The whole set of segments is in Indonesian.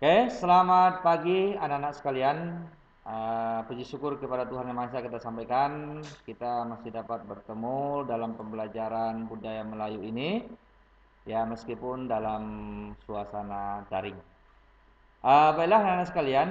Oke, selamat pagi anak-anak sekalian. Puji syukur kepada Tuhan Yang Maha Esa kita sampaikan. Kita masih dapat bertemu dalam pembelajaran budaya Melayu ini, ya meskipun dalam suasana daring. Baiklah anak-anak sekalian,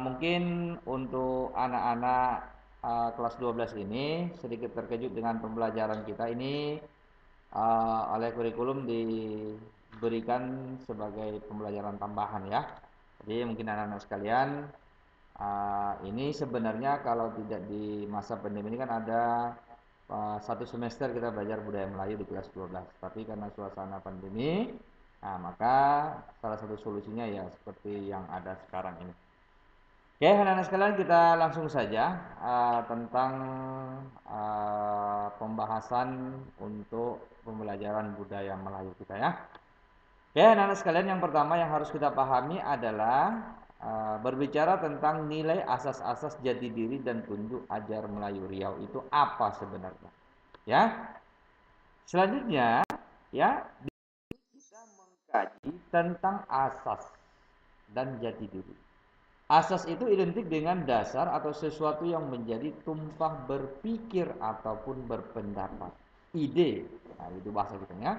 mungkin untuk anak-anak kelas 12 ini sedikit terkejut dengan pembelajaran kita ini oleh kurikulum diberikan sebagai pembelajaran tambahan ya. Jadi mungkin anak-anak sekalian, ini sebenarnya kalau tidak di masa pandemi ini kan ada satu semester kita belajar budaya Melayu di kelas 12. Tapi karena suasana pandemi, maka salah satu solusinya ya seperti yang ada sekarang ini. Oke, anak-anak sekalian, kita langsung saja tentang pembahasan untuk pembelajaran budaya Melayu kita ya. Oke, anak-anak sekalian, yang pertama yang harus kita pahami adalah berbicara tentang nilai asas-asas jati diri dan tunjuk ajar Melayu Riau itu apa sebenarnya. Ya. Selanjutnya, ya, kita mengkaji tentang asas dan jati diri. Asas itu identik dengan dasar atau sesuatu yang menjadi tumpah berpikir ataupun berpendapat. Ide, nah itu bahasa kita ya.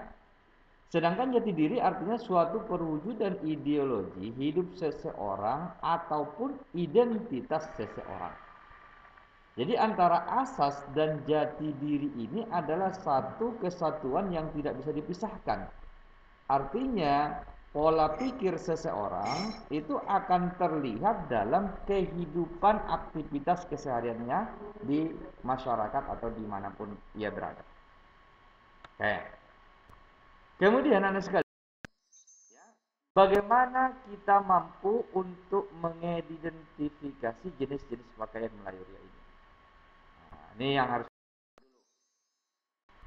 Sedangkan jati diri artinya suatu perwujudan ideologi hidup seseorang ataupun identitas seseorang. Jadi antara asas dan jati diri ini adalah satu kesatuan yang tidak bisa dipisahkan. Artinya pola pikir seseorang itu akan terlihat dalam kehidupan aktivitas kesehariannya di masyarakat atau dimanapun ia berada. Oke. Kemudian anak sekalian, bagaimana kita mampu untuk mengidentifikasi jenis-jenis pakaian Melayu Ria ini? Nah, ini yang harus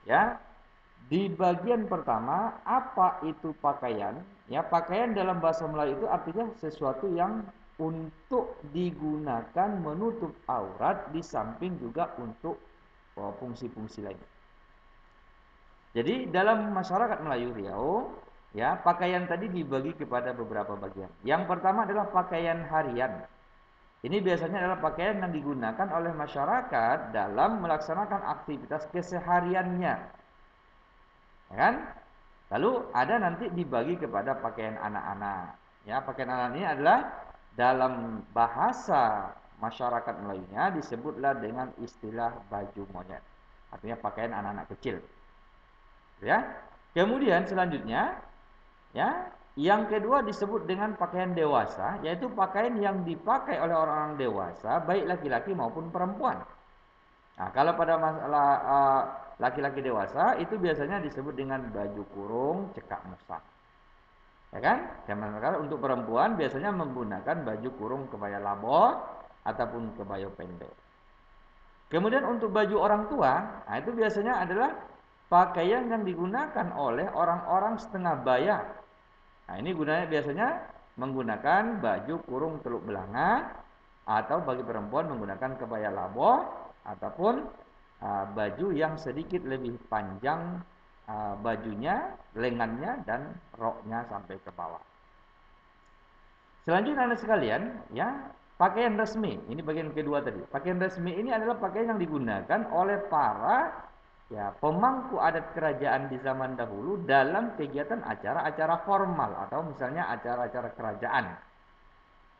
ya. Di bagian pertama, apa itu pakaian? Ya, pakaian dalam bahasa Melayu itu artinya sesuatu yang untuk digunakan menutup aurat di samping juga untuk fungsi-fungsi lain. Jadi dalam masyarakat Melayu Riau, ya, pakaian tadi dibagi kepada beberapa bagian. Yang pertama adalah pakaian harian. Ini biasanya adalah pakaian yang digunakan oleh masyarakat dalam melaksanakan aktivitas kesehariannya. Ya kan? Lalu ada nanti dibagi kepada pakaian anak-anak. Ya, pakaian anak ini adalah dalam bahasa masyarakat Melayunya disebutlah dengan istilah baju monyet. Artinya pakaian anak-anak kecil. Ya. Kemudian selanjutnya, ya, yang kedua disebut dengan pakaian dewasa, yaitu pakaian yang dipakai oleh orang-orang dewasa, baik laki-laki maupun perempuan. Nah, kalau pada masalah laki-laki dewasa itu biasanya disebut dengan baju kurung cekak musak. Ya kan? Sementara untuk perempuan biasanya menggunakan baju kurung kebaya labor ataupun kebaya pendek. Kemudian untuk baju orang tua, nah itu biasanya adalah pakaian yang digunakan oleh orang-orang setengah baya. Nah, ini gunanya biasanya menggunakan baju kurung teluk belanga atau bagi perempuan menggunakan kebaya labor ataupun baju yang sedikit lebih panjang bajunya, lengannya dan roknya sampai ke bawah. Selanjutnya anak sekalian, ya, pakaian resmi. Ini bagian kedua tadi. Pakaian resmi ini adalah pakaian yang digunakan oleh para ya pemangku adat kerajaan di zaman dahulu dalam kegiatan acara-acara formal atau misalnya acara-acara kerajaan.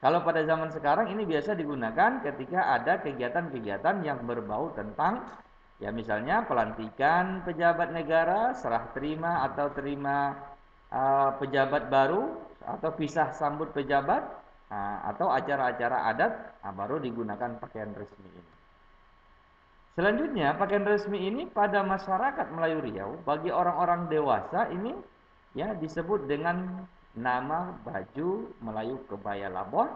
Kalau pada zaman sekarang ini biasa digunakan ketika ada kegiatan-kegiatan yang berbau tentang ya misalnya pelantikan pejabat negara, serah terima atau terima pejabat baru atau pisah sambut pejabat atau acara-acara adat, baru digunakan pakaian resmi ini. Selanjutnya, pakaian resmi ini pada masyarakat Melayu Riau bagi orang-orang dewasa ini ya disebut dengan nama baju Melayu kebaya labor,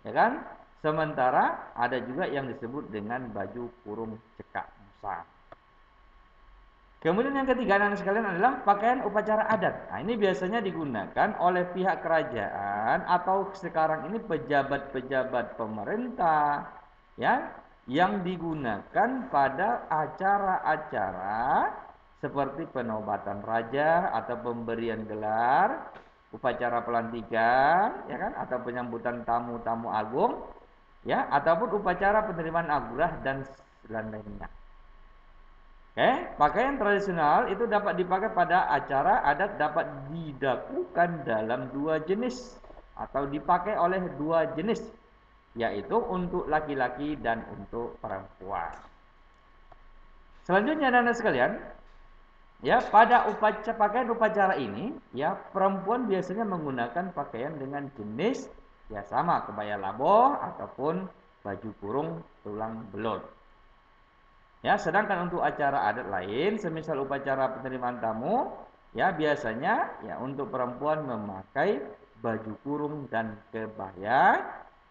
ya kan? Sementara ada juga yang disebut dengan baju kurung cekak musa. Kemudian yang ketiga anak sekalian adalah pakaian upacara adat. Nah, ini biasanya digunakan oleh pihak kerajaan atau sekarang ini pejabat-pejabat pemerintah ya yang digunakan pada acara-acara seperti penobatan raja atau pemberian gelar upacara pelantikan, ya kan, atau penyambutan tamu-tamu agung, ya, ataupun upacara penerimaan anugerah dan lain-lainnya. Oke, pakaian tradisional itu dapat dipakai pada acara adat, dapat dilakukan dalam dua jenis atau dipakai oleh dua jenis, yaitu untuk laki-laki dan untuk perempuan. Selanjutnya anak-anak sekalian, ya, pada pakaian upacara ini, ya, perempuan biasanya menggunakan pakaian dengan jenis ya sama, kebaya laboh ataupun baju kurung tulang belut. Ya, sedangkan untuk acara adat lain, semisal upacara penerimaan tamu, ya biasanya ya untuk perempuan memakai baju kurung dan kebaya,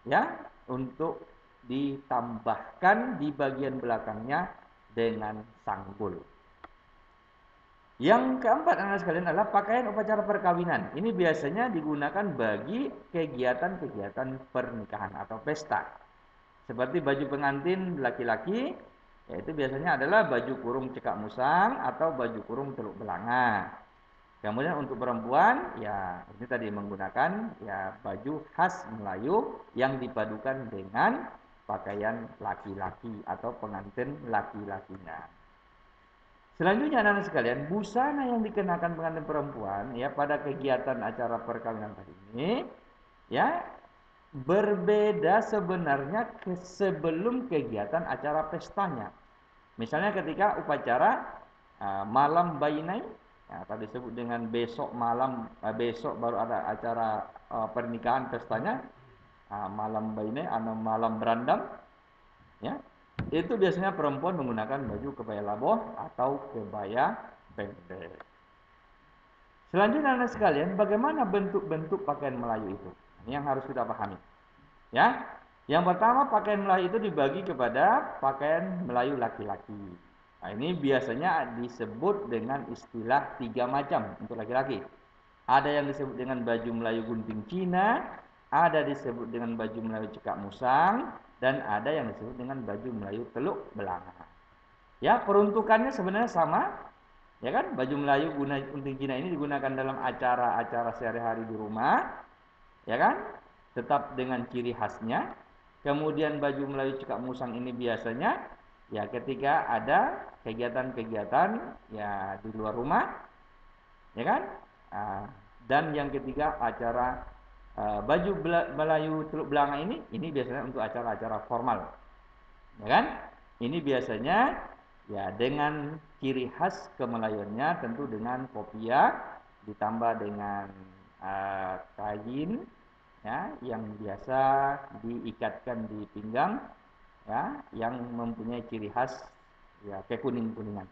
ya, untuk ditambahkan di bagian belakangnya dengan sanggul. Yang keempat anak sekalian adalah pakaian upacara perkawinan. Ini biasanya digunakan bagi kegiatan-kegiatan pernikahan atau pesta. Seperti baju pengantin laki-laki, yaitu biasanya adalah baju kurung cekak musang atau baju kurung teluk belanga. Kemudian untuk perempuan, ya ini tadi menggunakan ya baju khas Melayu yang dipadukan dengan pakaian laki-laki atau pengantin laki-lakinya. Selanjutnya anak-anak sekalian, busana yang dikenakan pengantin perempuan ya pada kegiatan acara perkawinan tadi ini, ya, berbeda sebenarnya sebelum kegiatan acara pestanya. Misalnya ketika upacara malam bainai, ya, atau disebut dengan besok malam, besok baru ada acara pernikahan pestanya, malam bainai atau malam berandam, ya, itu biasanya perempuan menggunakan baju kebaya laboh atau kebaya pendek. Selanjutnya anak sekalian, bagaimana bentuk-bentuk pakaian Melayu itu? Ini yang harus kita pahami. Ya, yang pertama pakaian Melayu itu dibagi kepada pakaian Melayu laki-laki. Nah, ini biasanya disebut dengan istilah 3 macam untuk laki-laki. Ada yang disebut dengan baju Melayu gunting Cina, ada disebut dengan baju Melayu cekak musang, dan ada yang disebut dengan baju Melayu teluk belanga. Ya, peruntukannya sebenarnya sama. Ya kan, baju Melayu gunting Cina ini digunakan dalam acara-acara sehari-hari di rumah. Ya kan? Tetap dengan ciri khasnya. Kemudian baju Melayu cekak musang ini biasanya ya ketika ada kegiatan-kegiatan ya di luar rumah, ya kan? Dan yang ketiga acara baju Melayu Teluk Belanga ini biasanya untuk acara-acara formal, ya kan? Ini biasanya ya dengan ciri khas kemelayuannya tentu dengan kopiah ditambah dengan kain, ya, yang biasa diikatkan di pinggang, ya, yang mempunyai ciri khas ya kekuning-kuningan.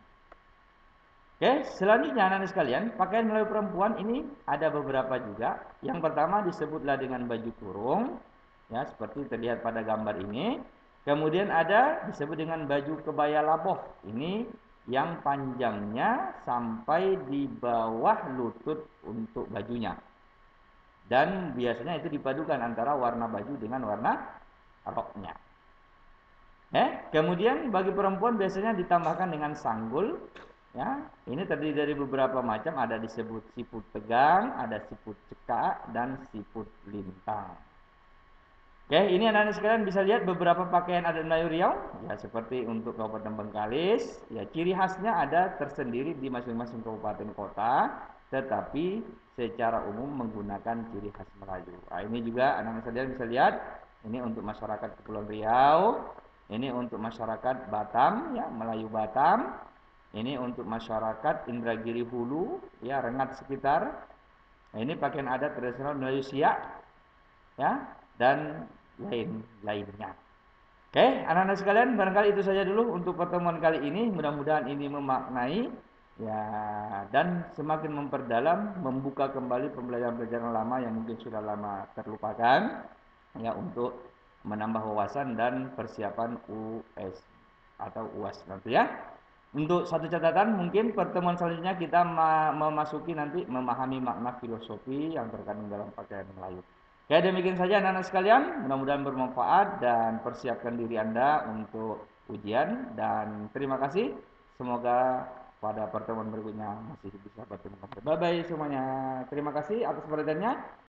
Oke, selanjutnya anak-anak sekalian, pakaian Melayu perempuan ini ada beberapa juga. Yang pertama disebutlah dengan baju kurung, ya, seperti terlihat pada gambar ini. Kemudian ada disebut dengan baju kebaya laboh. Ini yang panjangnya sampai di bawah lutut untuk bajunya. Dan biasanya itu dipadukan antara warna baju dengan warna roknya. Kemudian bagi perempuan biasanya ditambahkan dengan sanggul. Ya, ini terdiri dari beberapa macam, ada disebut siput tegang, ada siput cekak, dan siput lintang. Oke, ini anak-anak sekalian bisa lihat beberapa pakaian adat Melayu Riau, ya seperti untuk Kabupaten Bengkalis, ya ciri khasnya ada tersendiri di masing-masing kabupaten kota, tetapi secara umum menggunakan ciri khas Melayu. Nah, ini juga anak-anak sekalian bisa lihat, ini untuk masyarakat Kepulauan Riau, ini untuk masyarakat Batam, ya Melayu Batam. Ini untuk masyarakat Indragiri Hulu, ya Rengat sekitar. Nah, ini pakaian adat tradisional Melayu Siak, ya, dan lain-lainnya. Oke, anak-anak sekalian, barangkali itu saja dulu untuk pertemuan kali ini. Mudah-mudahan ini memaknai, ya, dan semakin memperdalam, membuka kembali pembelajaran-pembelajaran lama yang mungkin sudah lama terlupakan, ya, untuk menambah wawasan dan persiapan US atau UAS nanti, ya. Untuk satu catatan, mungkin pertemuan selanjutnya kita memasuki nanti memahami makna filosofi yang terkandung dalam pakaian Melayu. Oke, demikian saja anak-anak sekalian, mudah-mudahan bermanfaat dan persiapkan diri Anda untuk ujian, dan terima kasih. Semoga pada pertemuan berikutnya masih bisa bertemu. Bye bye semuanya. Terima kasih atas perhatiannya.